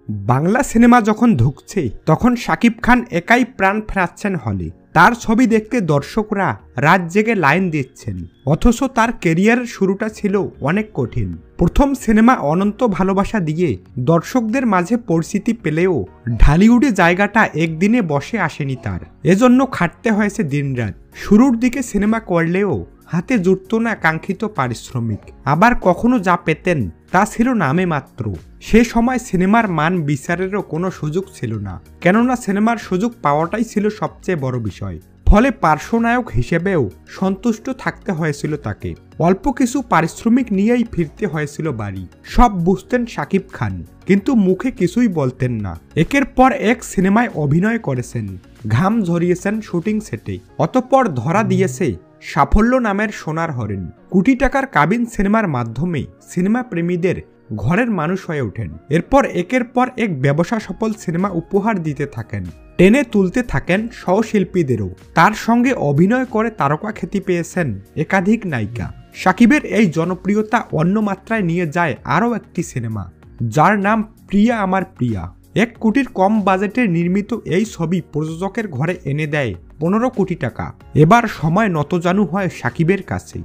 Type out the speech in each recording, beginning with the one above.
Bangla cinema যখন ঢুকছে তখন শাকিব খান একাই প্রাণ ফেরাচ্ছেন হলে। তার ছবি দেখতে দর্শকরা রাত জেগে লাইন দিচ্ছেন, অথচ তার ক্যারিয়ারের শুরুটা ছিল অনেক কঠিন। প্রথম সিনেমা অনন্ত ভালোবাসা দিয়ে দর্শকদের মাঝে পরিচিতি পেলেও ঢালিউডে জায়গাটা একদিনে বসে আসেনি তার, এজন্য খাটতে হয়েছে দিনরাত। শুরুর দিকে সিনেমা করলেও হাতে জুটত না কাঙ্ক্ষিত পারিশ্রমিক, আবার কখনো যা পেতেন তা ছিল নামে মাত্র। সে সময় সিনেমার মান বিচারেরও কোনো সুযোগ ছিল না, কেননা সিনেমার সুযোগ পাওয়াটাই ছিল সবচেয়ে বড় বিষয়। ফলে পার্শ্বনায়ক হিসেবেও সন্তুষ্ট থাকতে হয়েছিল তাকে, অল্প কিছু পারিশ্রমিক নিয়েই ফিরতে হয়েছিল বাড়ি। সব বুঝতেন শাকিব খান, কিন্তু মুখে কিছুই বলতেন না। একের পর এক সিনেমায় অভিনয় করেছেন, ঘাম ঝরিয়েছেন শুটিং সেটে, অতঃপর ধরা দিয়েছে সাফল্য নামের সোনার হরিণ। কোটি টাকার কাবিন সিনেমার মাধ্যমে সিনেমা প্রেমীদের ঘরের মানুষ হয়ে ওঠেন। এরপর একের পর এক ব্যবসা সফল সিনেমা উপহার দিতে থাকেন, টেনে তুলতে থাকেন সহশিল্পীদেরও। তার সঙ্গে অভিনয় করে তারকা খ্যাতি পেয়েছেন একাধিক নায়িকা। শাকিবের এই জনপ্রিয়তা অন্য মাত্রায় নিয়ে যায় আরও একটি সিনেমা, যার নাম প্রিয়া আমার প্রিয়া। 1 কোটির কম বাজেটে নির্মিত এই ছবি প্রযোজকের ঘরে এনে দেয় 15 কোটি টাকা। এবার সময় নতজানু হয় শাকিবের কাছে।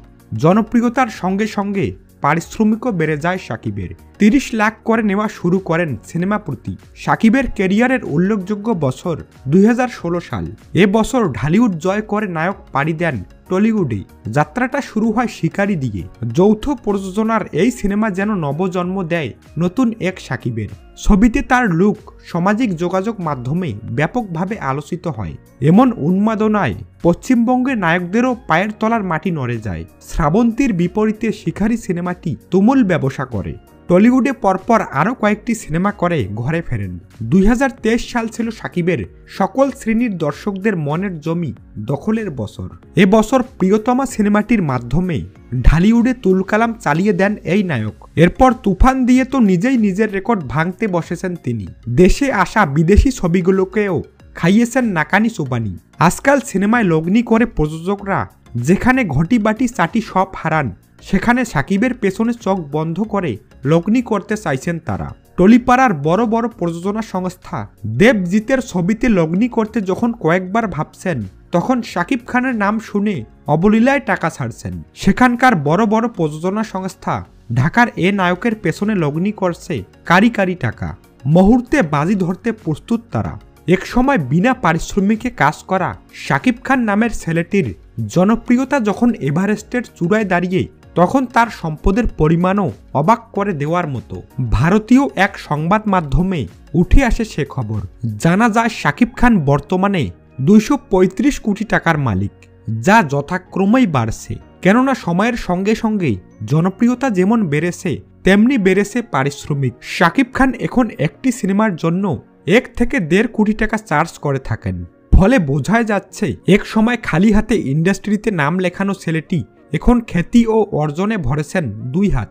জনপ্রিয়তার সঙ্গে সঙ্গে পারিশ্রমিকও বেড়ে যায় শাকিবের। 30 লাখ করে নেওয়া শুরু করেন সিনেমা প্রতি। শাকিবের ক্যারিয়ারের উল্লেখযোগ্য বছর 2016 সাল। এ বছর ঢালিউড জয় করে নায়ক পাড়ি দেন টলিউডে। যাত্রাটা শুরু হয় শিকারি দিয়ে। যৌথ প্রযোজনার এই সিনেমা যেন নবজন্ম দেয় নতুন এক শাকিবের। ছবিতে তার লুক সামাজিক যোগাযোগ মাধ্যমে ব্যাপকভাবে আলোচিত হয়। এমন উন্মাদনায় পশ্চিমবঙ্গের নায়কদেরও পায়ের তলার মাটি নড়ে যায়। শ্রাবন্তীর বিপরীতে শিকারি সিনেমাটি তুমুল ব্যবসা করে। টলিউডে পরপর আরও কয়েকটি সিনেমা করে ঘরে ফেরেন। 2023 সাল ছিল শাকিবের সকল শ্রেণীর দর্শকদের মনের জমি দখলের বছর। এ বছর প্রিয়তমা সিনেমাটির মাধ্যমে ঢালিউডে তুলকালাম চালিয়ে দেন এই নায়ক। এরপর তুফান দিয়ে তো নিজেই নিজের রেকর্ড ভাঙতে বসেছেন তিনি। দেশে আসা বিদেশি ছবিগুলোকেও খাইয়েছেন নাকানি চোবানি। আজকাল সিনেমায় লগ্নি করে প্রযোজকরা যেখানে ঘটি বাটি চাটি সব হারান, সেখানে শাকিবের পেছনে চোখ বন্ধ করে লগ্নি করতে চাইছেন তারা। টলিপাড়ার বড় বড় প্রযোজনা সংস্থা দেবজিতের ছবিতে লগ্নি করতে যখন কয়েকবার ভাবছেন, তখন শাকিব খানের নাম শুনে অবলীলায় টাকা ছাড়ছেন। সেখানকার বড় বড় প্রযোজনা সংস্থা ঢাকার এ নায়কের পেছনে লগ্নি করছে কারি কারি টাকা। মুহূর্তে বাজি ধরতে প্রস্তুত তারা। এক সময় বিনা পারিশ্রমিকে কাজ করা শাকিব খান নামের ছেলেটির জনপ্রিয়তা যখন এভারেস্টের চূড়ায় দাঁড়িয়ে, তখন তার সম্পদের পরিমাণও অবাক করে দেওয়ার মতো। ভারতীয় এক সংবাদ মাধ্যমে উঠে আসে সে খবর। জানা যায় শাকিব খান বর্তমানে 235 কোটি টাকার মালিক, যা যথাক্রমেই বাড়ছে। কেননা সময়ের সঙ্গে সঙ্গে জনপ্রিয়তা যেমন বেড়েছে, তেমনি বেড়েছে পারিশ্রমিক। শাকিব খান এখন একটি সিনেমার জন্য 1 থেকে 1.5 কোটি টাকা চার্জ করে থাকেন। ফলে বোঝাই যাচ্ছে এক সময় খালি হাতে ইন্ডাস্ট্রিতে নাম লেখানো ছেলেটি এখন খ্যাতি ও অর্জনে ভরেছেন 2 হাত।